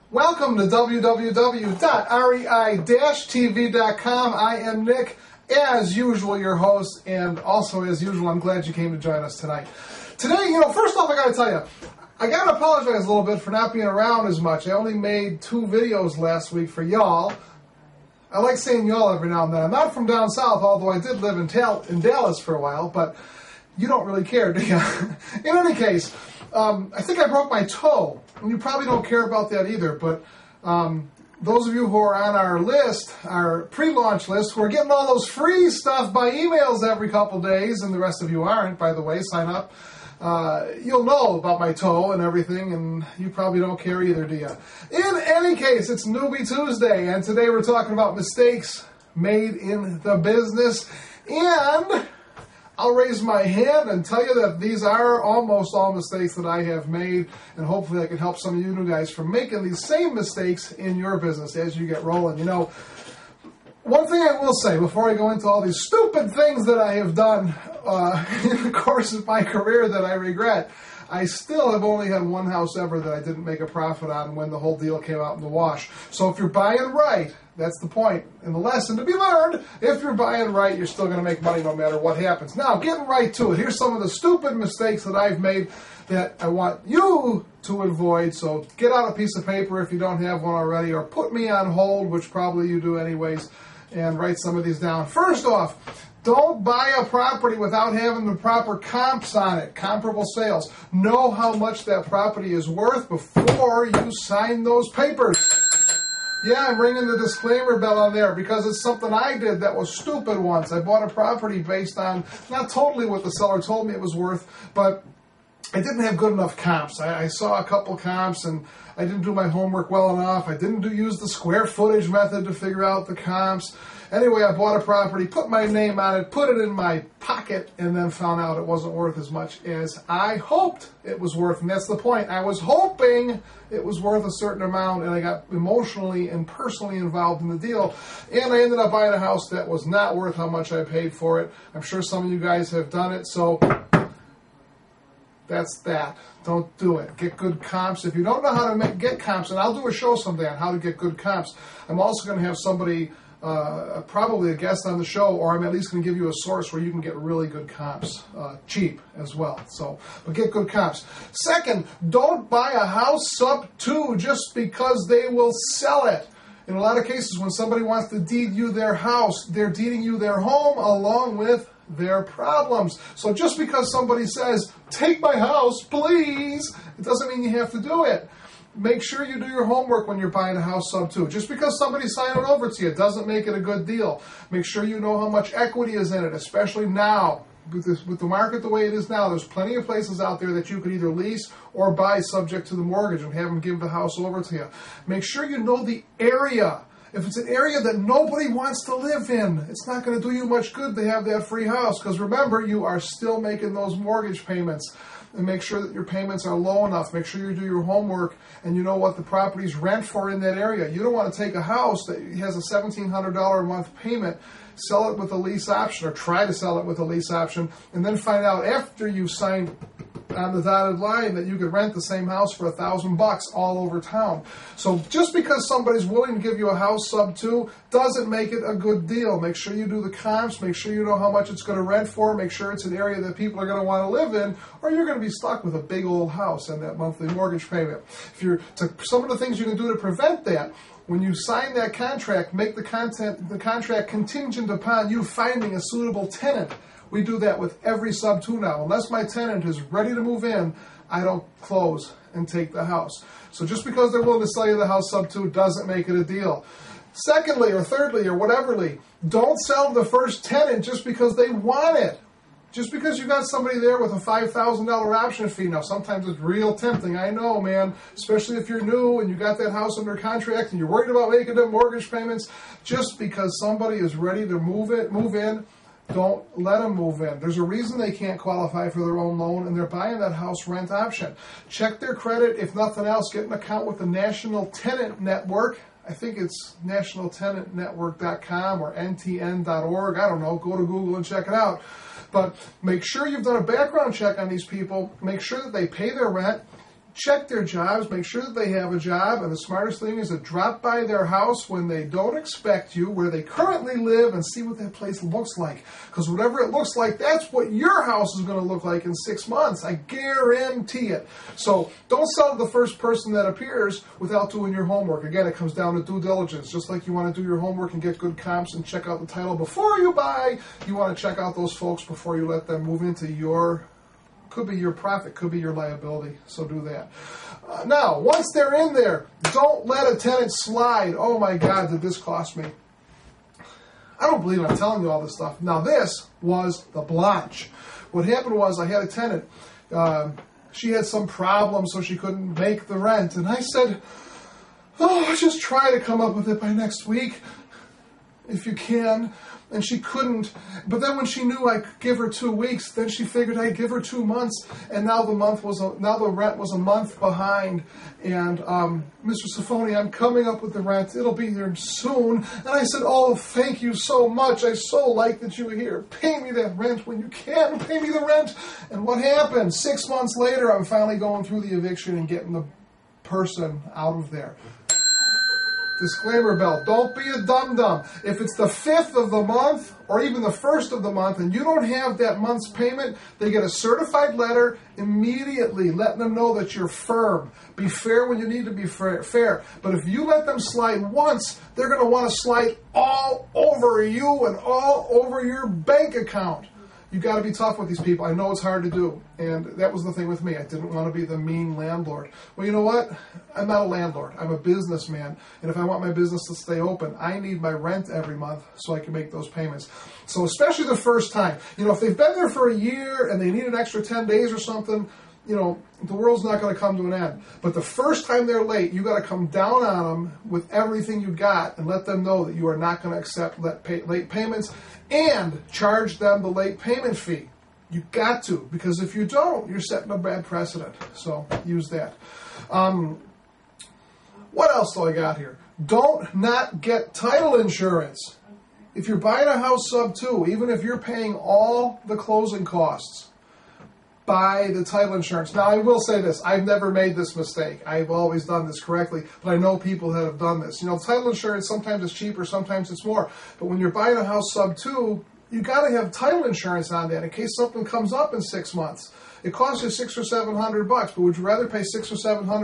Welcome to www.rei-tv.com. I am Nick, as usual, your host, and also, as usual, I'm glad you came to join us tonight. Today, first off, I got to tell you, I got to apologize a little bit for not being around as much. I only made 2 videos last week for y'all. I like saying y'all every now and then. I'm not from down south, although I did live in Dallas for a while, but you don't really care, do you? In any case, I think I broke my toe, and you probably don't care about that either, but those of you who are on our list, our pre-launch list, who are getting all those free stuff by emails every couple days, and the rest of you aren't, by the way, sign up, you'll know about my toe and everything, and you probably don't care either, do you? In any case, it's Newbie Tuesday, and today we're talking about mistakes made in the business, and I'll raise my hand and tell you that these are almost all mistakes that I have made, and hopefully I can help some of you new guys from making these same mistakes in your business as you get rolling. One thing I will say before I go into all these stupid things that I have done in the course of my career that I regret, I still have only had one house ever that I didn't make a profit on when the whole deal came out in the wash. So if you're buying right, that's the point and the lesson to be learned. If you're buying right, you're still going to make money no matter what happens. Now, getting right to it. Here's some of the stupid mistakes that I've made that I want you to avoid. So get out a piece of paper if you don't have one already, or put me on hold, which probably you do anyways, and write some of these down. First off, don't buy a property without having the proper comps on it, comparable sales. Know how much that property is worth before you sign those papers. Yeah, I'm ringing the disclaimer bell on there because it's something I did that was stupid once. I bought a property based on not totally what the seller told me it was worth, but I didn't have good enough comps. I saw a couple comps and I didn't do my homework well enough. I didn't use the square footage method to figure out the comps. Anyway, I bought a property, put my name on it, put it in my pocket, and then found out it wasn't worth as much as I hoped it was worth. And that's the point. I was hoping it was worth a certain amount, and I got emotionally and personally involved in the deal. And I ended up buying a house that was not worth how much I paid for it. I'm sure some of you guys have done it, so that's that. Don't do it. Get good comps. If you don't know how to get comps, and I'll do a show someday on how to get good comps. I'm also going to have somebody, probably a guest on the show, or I'm at least going to give you a source where you can get really good comps, cheap as well. But get good comps. Second, don't buy a house sub 2 just because they will sell it. In a lot of cases, when somebody wants to deed you their house, they're deeding you their home along with their problems. So just because somebody says, take my house, please, it doesn't mean you have to do it. Make sure you do your homework when you're buying a house sub 2. Just because somebody signed it over to you doesn't make it a good deal. Make sure you know how much equity is in it, especially now. With the market the way it is now, there's plenty of places out there that you could either lease or buy subject to the mortgage and have them give the house over to you. Make sure you know the area. If it's an area that nobody wants to live in, it's not going to do you much good to have that free house, because remember, you are still making those mortgage payments. And make sure that your payments are low enough. Make sure you do your homework and you know what the properties rent for in that area. You don't want to take a house that has a $1,700 a month payment, sell it with a lease option, or try to sell it with a lease option, and then find out after you've signed on the dotted line that you could rent the same house for $1,000 all over town. So just because somebody's willing to give you a house sub 2 doesn't make it a good deal. Make sure you do the comps. Make sure you know how much it's going to rent for. Make sure it's an area that people are going to want to live in, or you're going to be stuck with a big old house and that monthly mortgage payment. Some of the things you can do to prevent that: when you sign that contract, make the contract contingent upon you finding a suitable tenant. We do that with every sub 2 now. Unless my tenant is ready to move in, I don't close and take the house. So just because they're willing to sell you the house sub 2 doesn't make it a deal. Secondly, or thirdly, or whateverly, don't sell the first tenant just because they want it. Just because you got somebody there with a $5,000 option fee. Now, sometimes it's real tempting. I know, man, especially if you're new and you got that house under contract and you're worried about making them mortgage payments. Just because somebody is ready to move in, don't let them move in. There's a reason they can't qualify for their own loan, and they're buying that house rent option. Check their credit. If nothing else, get an account with the National Tenant Network. I think it's nationaltenantnetwork.com or ntn.org. I don't know. Go to Google and check it out. But make sure you've done a background check on these people. Make sure that they pay their rent. check their jobs, make sure that they have a job, and the smartest thing is to drop by their house when they don't expect you, where they currently live, and see what that place looks like. Because whatever it looks like, that's what your house is going to look like in 6 months. I guarantee it. So don't sell to the first person that appears without doing your homework. Again, it comes down to due diligence. Just like you want to do your homework and get good comps and check out the title before you buy, you want to check out those folks before you let them move into your, could be your profit, could be your liability. So do that. Now, once they're in there, don't let a tenant slide. Oh my God, did this cost me? I don't believe I'm telling you all this stuff. Now, this was the Blanche. What happened was I had a tenant. She had some problem, so she couldn't make the rent. And I said, oh, just try to come up with it by next week, if you can. And she couldn't. But then when she knew I could give her 2 weeks, then she figured I'd give her 2 months. And now the rent was a month behind. And Mr. Safoni, I'm coming up with the rent. It'll be there soon. And I said, oh, thank you so much. I so like that you were here. Pay me that rent when you can. Pay me the rent. And what happened? 6 months later, I'm finally going through the eviction and getting the person out of there. Disclaimer bell, don't be a dum-dum. If it's the 5th of the month or even the 1st of the month and you don't have that month's payment, they get a certified letter immediately letting them know that you're firm. Be fair when you need to be fair. But if you let them slide once, they're going to want to slide all over you and all over your bank account. You got to be tough with these people. I know it's hard to do, and that was the thing with me. I didn't want to be the mean landlord. Well, you know what? I'm not a landlord. I'm a businessman, and if I want my business to stay open, I need my rent every month so I can make those payments. So especially the first time. You know, if they've been there for a year and they need an extra 10 days or something, you know, the world's not going to come to an end. But the first time they're late, you got to come down on them with everything you got and let them know that you are not going to accept late payments and charge them the late payment fee. You got to, because if you don't, you're setting a bad precedent. So use that. What else do I got here? Don't not get title insurance. If you're buying a house sub 2, even if you're paying all the closing costs, buy the title insurance. Now, I will say this. I've never made this mistake. I've always done this correctly, but I know people that have done this. You know, title insurance, sometimes it's cheaper, sometimes it's more. But when you're buying a house sub 2, you got to have title insurance on that in case something comes up in 6 months. It costs you $600 or $700, but would you rather pay $600 or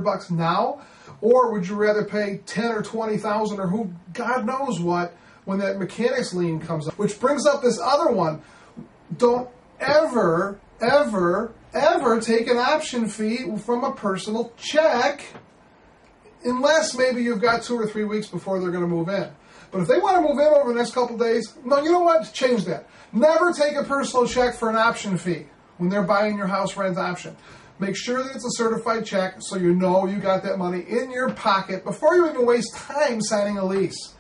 $700 now, or would you rather pay $10,000 or $20,000 or who God knows what when that mechanics lien comes up? Which brings up this other one. Don't ever take an option fee from a personal check unless maybe you've got 2 or 3 weeks before they're going to move in. But if they want to move in over the next couple days, no, you know what? Change that. Never take a personal check for an option fee when they're buying your house rent option. Make sure that it's a certified check so you know you got that money in your pocket before you even waste time signing a lease.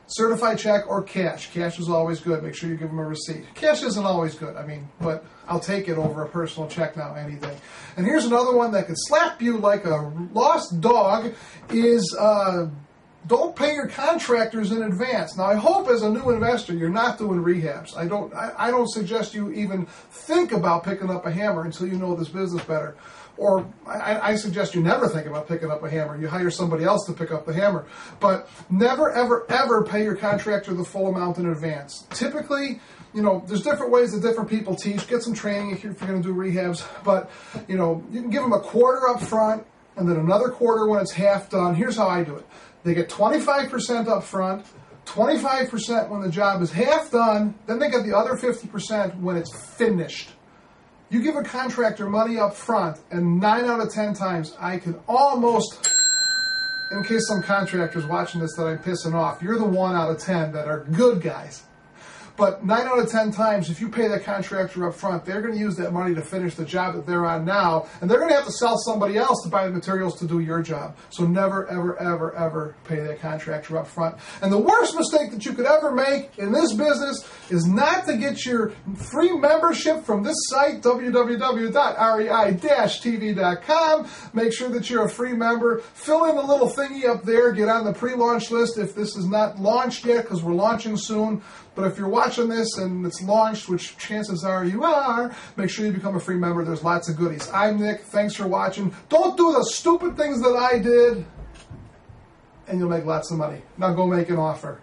Certified check or cash. Cash is always good. Make sure you give them a receipt. Cash isn't always good, but I'll take it over a personal check now, any day. And here's another one that could slap you like a lost dog is don't pay your contractors in advance. Now, I hope as a new investor you're not doing rehabs. I don't suggest you even think about picking up a hammer until you know this business better. Or I suggest you never think about picking up a hammer. You hire somebody else to pick up the hammer. But never, ever, ever pay your contractor the full amount in advance. Typically, you know, there's different ways that different people teach. Get some training if you're going to do rehabs. But, you know, you can give them a quarter up front and then another quarter when it's half done. Here's how I do it. They get 25% up front, 25% when the job is half done, then they get the other 50% when it's finished. You give a contractor money up front, and 9 out of 10 times, I can almost, in case some contractor's watching this that I'm pissing off, you're the 1 out of 10 that are good guys. But 9 out of 10 times, if you pay that contractor up front, they're going to use that money to finish the job that they're on now, and they're going to have to sell somebody else to buy the materials to do your job. So never, ever, ever, ever pay that contractor up front. And the worst mistake that you could ever make in this business is not to get your free membership from this site, www.rei-tv.com. Make sure that you're a free member. Fill in the little thingy up there. Get on the pre-launch list if this is not launched yet, because we're launching soon. But if you're watching this and it's launched, which chances are you are, make sure you become a free member. There's lots of goodies. I'm Nick. Thanks for watching. Don't do the stupid things that I did, and you'll make lots of money. Now go make an offer.